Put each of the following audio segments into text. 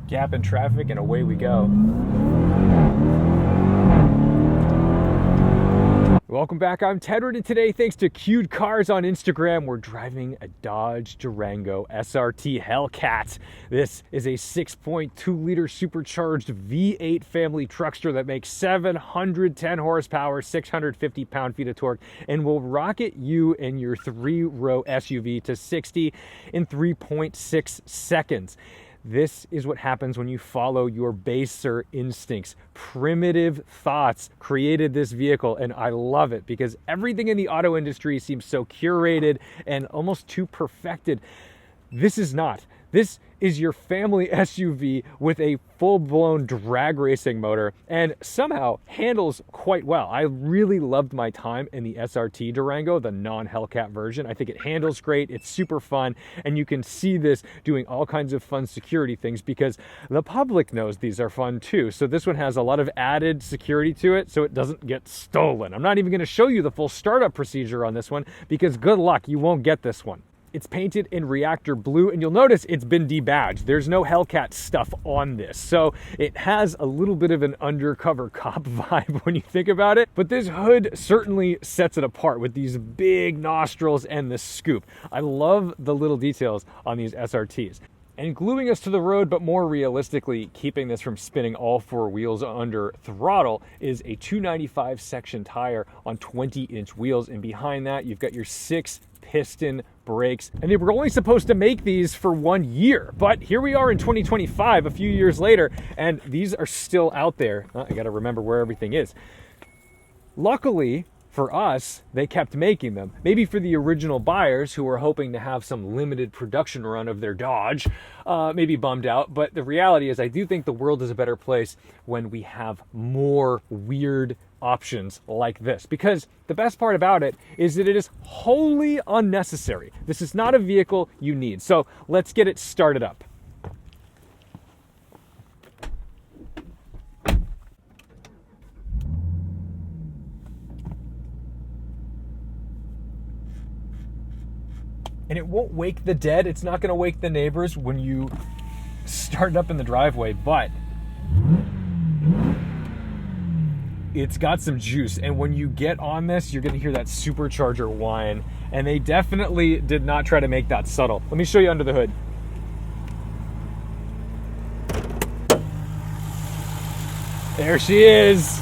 gap in traffic, and away we go. Welcome back, I'm Tedward, and today, thanks to Cued Cars on Instagram, we're driving a Dodge Durango SRT Hellcat. This is a 6.2-liter supercharged V8 family truckster that makes 710 horsepower, 650 pound-feet of torque, and will rocket you in your three-row SUV to 60 in 3.6 seconds. This is what happens when you follow your baser instincts. Primitive thoughts created this vehicle, and I love it because everything in the auto industry seems so curated and almost too perfected. This is not. This is your family SUV with a full-blown drag racing motor and somehow handles quite well. I really loved my time in the SRT Durango, the non-Hellcat version. I think it handles great, it's super fun, and you can see this doing all kinds of fun security things because the public knows these are fun too. So this one has a lot of added security to it so it doesn't get stolen. I'm not even going to show you the full startup procedure on this one because good luck, you won't get this one. It's painted in reactor blue, and you'll notice it's been debadged. There's no Hellcat stuff on this, so it has a little bit of an undercover cop vibe when you think about it. But this hood certainly sets it apart with these big nostrils and the scoop. I love the little details on these SRTs. And gluing us to the road, but more realistically, keeping this from spinning all four wheels under throttle, is a 295 section tire on 20-inch wheels. And behind that, you've got your 6-piston brakes. And they were only supposed to make these for 1 year. But here we are in 2025, a few years later, and these are still out there. I got to remember where everything is. Luckily, for us, they kept making them. Maybe for the original buyers who were hoping to have some limited production run of their Dodge, maybe bummed out. But the reality is I do think the world is a better place when we have more weird options like this. Because the best part about it is that it is wholly unnecessary. This is not a vehicle you need. So let's get it started up. And it won't wake the dead. It's not going to wake the neighbors when you start it up in the driveway, but it's got some juice. And when you get on this, you're going to hear that supercharger whine. And they definitely did not try to make that subtle. Let me show you under the hood. There she is.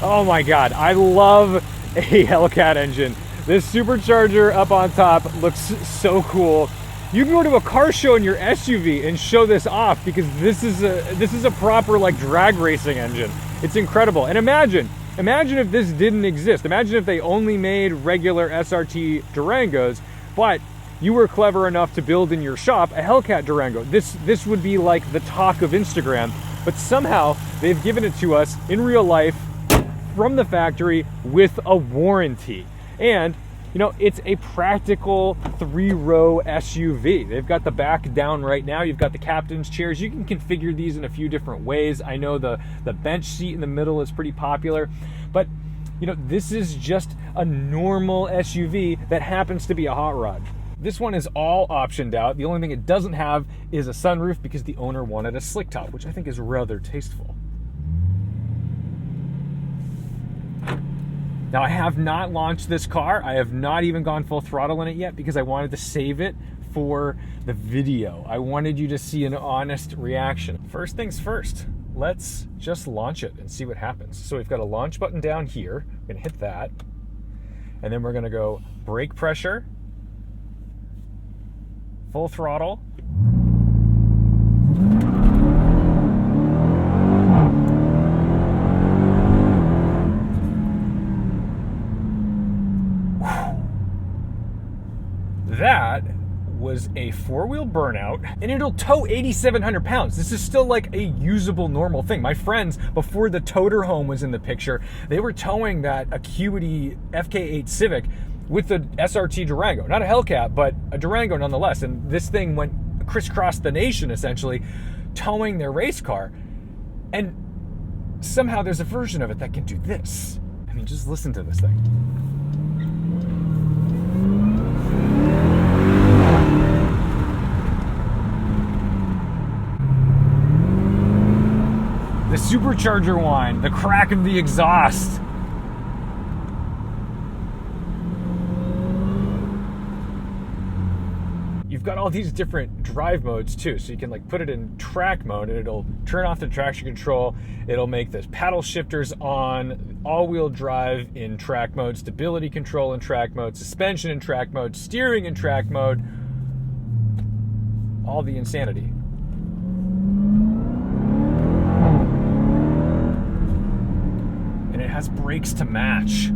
Oh my God. I love a Hellcat engine. This supercharger up on top looks so cool. You can go to a car show in your SUV and show this off because this is a proper like drag racing engine. It's incredible. And imagine if this didn't exist. Imagine if they only made regular SRT Durangos, but you were clever enough to build in your shop a Hellcat Durango. This would be like the talk of Instagram, but somehow they've given it to us in real life from the factory with a warranty. And, you know, it's a practical 3-row SUV. They've got the back down right now. You've got the captain's chairs. You can configure these in a few different ways. I know the bench seat in the middle is pretty popular. But, you know, this is just a normal SUV that happens to be a hot rod. This one is all optioned out. The only thing it doesn't have is a sunroof because the owner wanted a slick top, which I think is rather tasteful. Now, I have not launched this car. I have not even gone full throttle in it yet because I wanted to save it for the video. I wanted you to see an honest reaction. First things first, let's just launch it and see what happens. So we've got a launch button down here. I'm gonna hit that. And then we're gonna go brake pressure, full throttle. That was a 4-wheel burnout, and it'll tow 8,700 pounds. This is still like a usable normal thing. My friends, before the toter home was in the picture, they were towing that Acuity FK8 Civic with the SRT Durango. Not a Hellcat, but a Durango nonetheless. And this thing went crisscrossed the nation, essentially, towing their race car. And somehow there's a version of it that can do this. I mean, just listen to this thing. the supercharger whine, the crack of the exhaust. You've got all these different drive modes too, so you can like put it in track mode and it'll turn off the traction control. It'll make the paddle shifters on, all-wheel drive in track mode, stability control in track mode, suspension in track mode, steering in track mode, all the insanity. And it has brakes to match.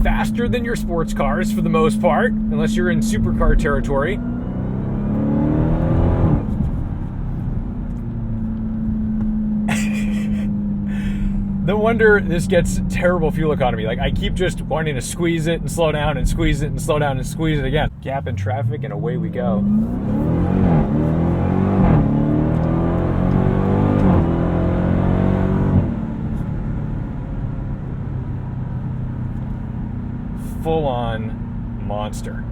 Faster than your sports cars for the most part, unless you're in supercar territory. No wonder this gets terrible fuel economy. Like, I keep just wanting to squeeze it and slow down and squeeze it and slow down and squeeze it again. Gap in traffic and away we go. Full-on monster.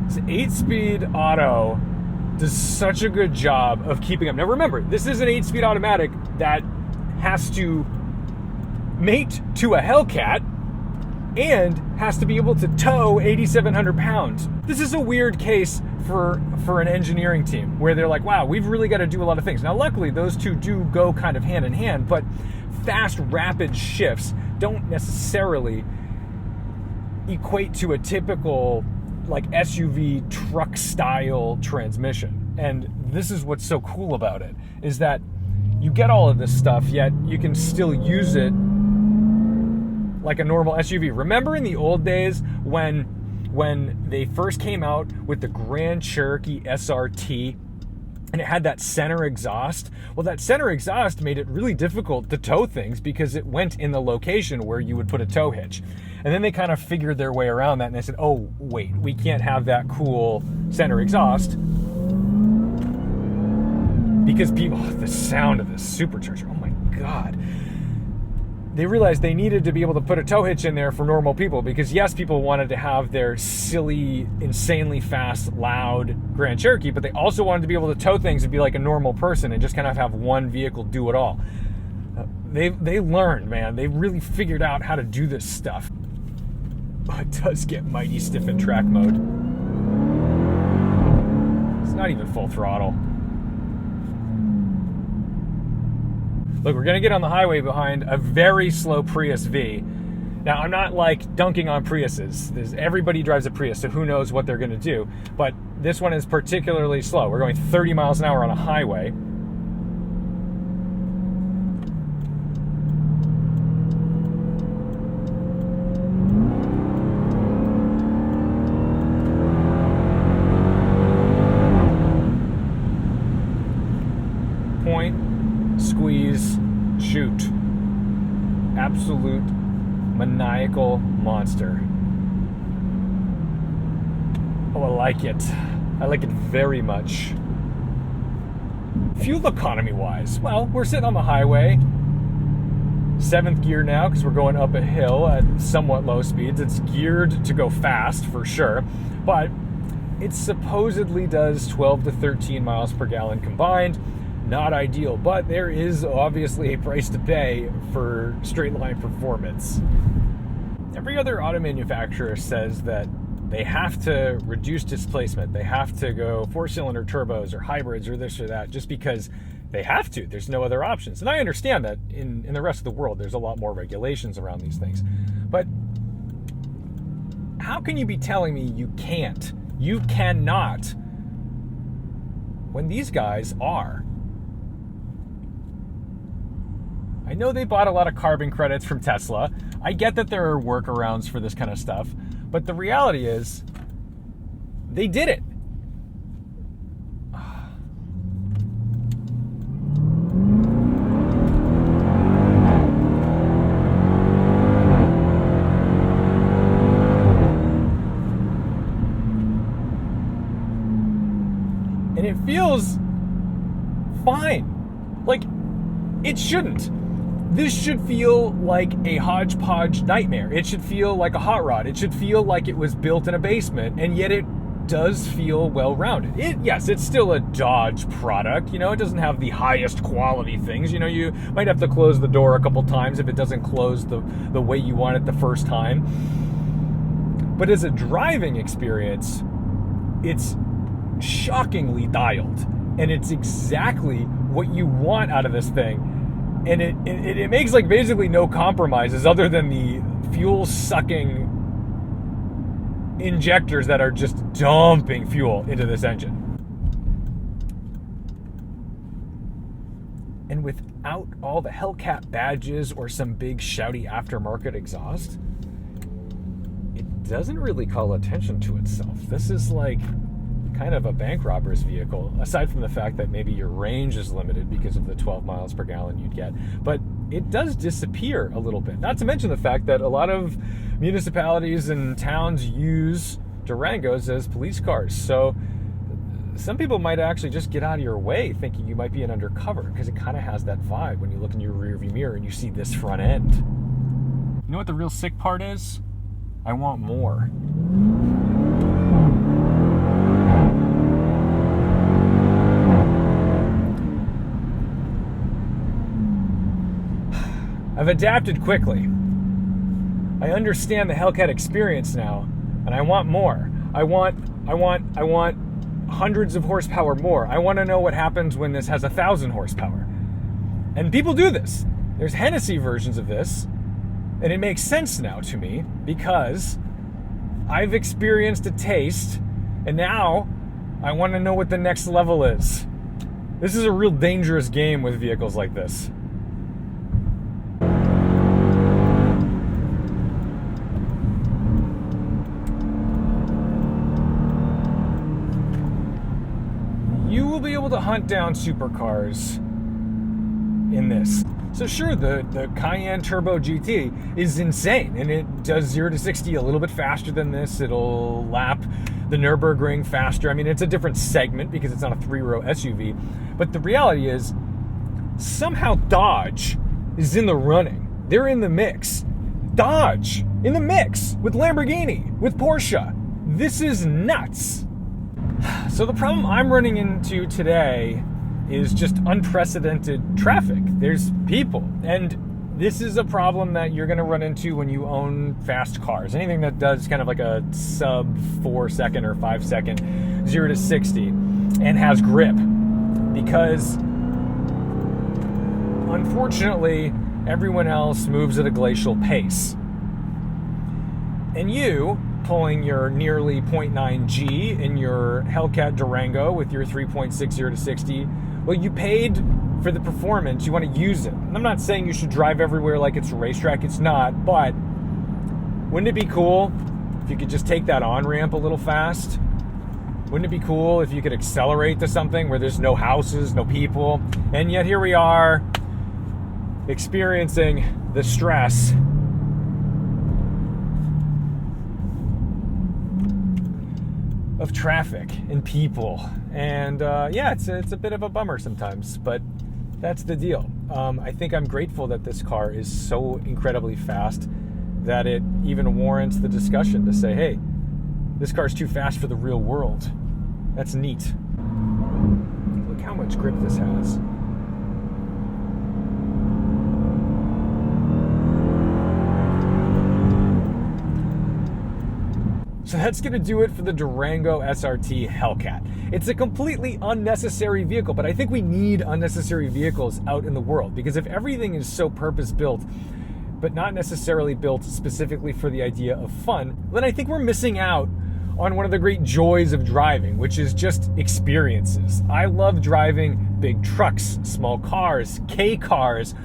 This 8-speed auto does such a good job of keeping up. Now remember, this is an 8-speed automatic that has to mate to a Hellcat and has to be able to tow 8,700 pounds. This is a weird case for an engineering team where they're like, wow, we've really got to do a lot of things. Now, luckily, those two do go kind of hand in hand, but fast, rapid shifts don't necessarily equate to a typical like SUV truck style transmission. And this is what's so cool about it, is that you get all of this stuff, yet you can still use it like a normal SUV. Remember in the old days when they first came out with the Grand Cherokee SRT and it had that center exhaust? Well, that center exhaust made it really difficult to tow things because it went in the location where you would put a tow hitch. And then they kind of figured their way around that and they said, oh, wait, we can't have that cool center exhaust because people, the sound of this supercharger, oh my God. They realized they needed to be able to put a tow hitch in there for normal people because, yes, people wanted to have their silly, insanely fast, loud Grand Cherokee, but they also wanted to be able to tow things and be like a normal person and just kind of have one vehicle do it all. They learned, man. They really figured out how to do this stuff. But it does get mighty stiff in track mode. It's not even full throttle. Look, we're going to get on the highway behind a very slow Prius V. Now, I'm not like dunking on Priuses. Everybody drives a Prius, so who knows what they're going to do. But this one is particularly slow. We're going 30 miles an hour on a highway. Point, squeeze, shoot. Absolute maniacal monster. Oh, I like it. I like it very much. Fuel economy wise, well, we're sitting on the highway. 7th gear now because we're going up a hill at somewhat low speeds. It's geared to go fast for sure, but it supposedly does 12 to 13 miles per gallon combined. Not ideal, but there is obviously a price to pay for straight line performance. Every other auto manufacturer says that they have to reduce displacement. They have to go 4-cylinder turbos or hybrids or this or that just because they have to. There's no other options. And I understand that in the rest of the world, there's a lot more regulations around these things. But how can you be telling me you can't? You cannot when these guys are. I know they bought a lot of carbon credits from Tesla. I get that there are workarounds for this kind of stuff, but the reality is they did it. And it feels fine. Like, It shouldn't. This should feel like a hodgepodge nightmare. It should feel like a hot rod. It should feel like it was built in a basement, and yet it does feel well-rounded. Yes, it's still a Dodge product. You know, it doesn't have the highest quality things. You know, you might have to close the door a couple times if it doesn't close the way you want it the first time. But as a driving experience, it's shockingly dialed, and it's exactly what you want out of this thing. And it makes like basically no compromises other than the fuel-sucking injectors that are just dumping fuel into this engine. And without all the Hellcat badges or some big shouty aftermarket exhaust, it doesn't really call attention to itself. This is like kind of a bank robber's vehicle, aside from the fact that maybe your range is limited because of the 12 miles per gallon you'd get. But it does disappear a little bit. Not to mention the fact that a lot of municipalities and towns use Durangos as police cars. So some people might actually just get out of your way thinking you might be an undercover, because it kind of has that vibe when you look in your rearview mirror and you see this front end. You know what the real sick part is? I want more. I've adapted quickly. I understand the Hellcat experience now, and I want more. I want hundreds of horsepower more. I want to know what happens when this has 1,000 horsepower. And people do this. There's Hennessy versions of this, and it makes sense now to me because I've experienced a taste, and now I want to know what the next level is. This is a real dangerous game with vehicles like this. You will be able to hunt down supercars in this. So sure, the Cayenne Turbo GT is insane, and it does 0 to 60 a little bit faster than this. It'll lap the Nürburgring faster. I mean, it's a different segment because it's not a 3-row SUV. But the reality is, somehow Dodge is in the running. They're in the mix. Dodge in the mix with Lamborghini, with Porsche. This is nuts. So the problem I'm running into today is just unprecedented traffic. There's people, and this is a problem that you're going to run into when you own fast cars. Anything that does kind of like a sub 4 second or 5 second 0 to 60 and has grip, because unfortunately everyone else moves at a glacial pace, and you pulling your nearly 0.9 G in your Hellcat Durango with your 3.6 0 to 60, well, you paid for the performance. You want to use it. And I'm not saying you should drive everywhere like it's a racetrack. It's not. But wouldn't it be cool if you could just take that on-ramp a little fast? Wouldn't it be cool if you could accelerate to something where there's no houses, no people? And yet here we are experiencing the stress of traffic and people, and yeah, it's a bit of a bummer sometimes, but that's the deal. I think I'm grateful that this car is so incredibly fast that it even warrants the discussion to say, hey, this car's too fast for the real world. That's neat. Look how much grip this has. So that's going to do it for the Durango SRT Hellcat. It's a completely unnecessary vehicle, but I think we need unnecessary vehicles out in the world, because if everything is so purpose-built, but not necessarily built specifically for the idea of fun, then I think we're missing out on one of the great joys of driving, which is just experiences. I love driving big trucks, small cars, K cars.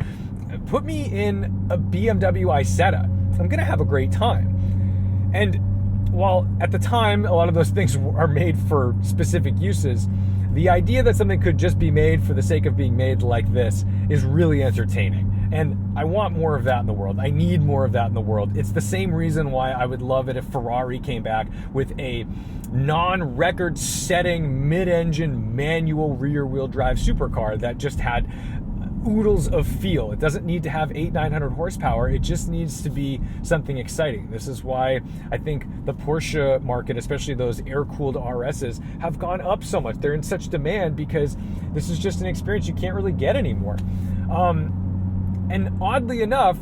Put me in a BMW Isetta. I'm going to have a great time. And while at the time a lot of those things are made for specific uses, the idea that something could just be made for the sake of being made like this is really entertaining. And I want more of that in the world. I need more of that in the world. It's the same reason why I would love it if Ferrari came back with a non-record setting mid-engine manual rear-wheel drive supercar that just had oodles of feel. It doesn't need to have 800-900 horsepower. It just needs to be something exciting. This is why I think the Porsche market, especially those air-cooled RSs, have gone up so much. They're in such demand because this is just an experience you can't really get anymore. And oddly enough,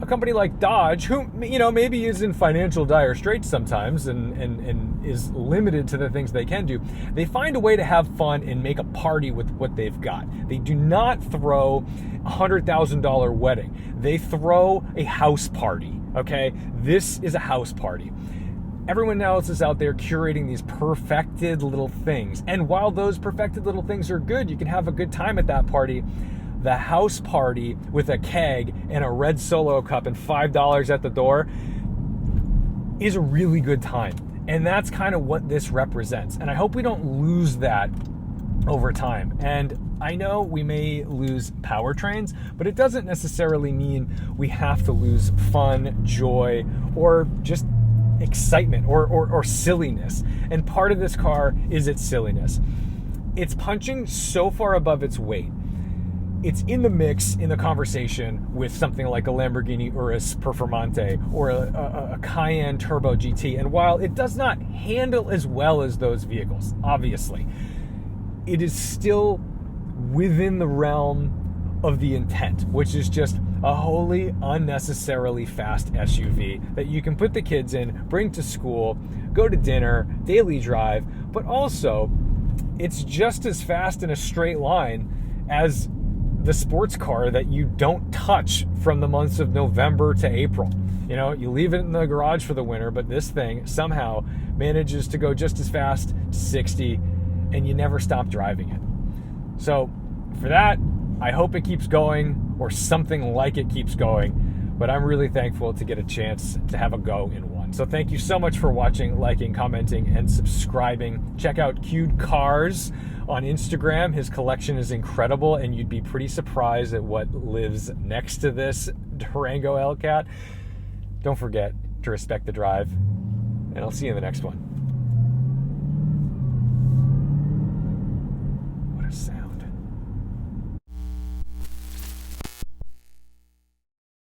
a company like Dodge, who, you know, maybe is in financial dire straits sometimes and is limited to the things they can do, they find a way to have fun and make a party with what they've got. They do not throw a $100,000 wedding. They throw a house party, okay? This is a house party. Everyone else is out there curating these perfected little things. And while those perfected little things are good, you can have a good time at that party. The house party with a keg and a red Solo cup and $5 at the door is a really good time. And that's kind of what this represents. And I hope we don't lose that over time. And I know we may lose powertrains, but it doesn't necessarily mean we have to lose fun, joy, or just excitement or silliness. And part of this car is its silliness. It's punching so far above its weight. It's in the mix, in the conversation with something like a Lamborghini Urus Performante or a Cayenne Turbo GT. And while it does not handle as well as those vehicles, obviously, it is still within the realm of the intent, which is just a wholly unnecessarily fast SUV that you can put the kids in, bring to school, go to dinner, daily drive, but also it's just as fast in a straight line as the sports car that you don't touch from the months of November to April. You know, you leave it in the garage for the winter, but this thing somehow manages to go just as fast to 60 and you never stop driving it. So for that, I hope it keeps going or something like it keeps going, but I'm really thankful to get a chance to have a go in one. So thank you so much for watching, liking, commenting, and subscribing. Check out Cued Cars on Instagram. His collection is incredible, and you'd be pretty surprised at what lives next to this Durango Hellcat. Don't forget to respect the drive, and I'll see you in the next one.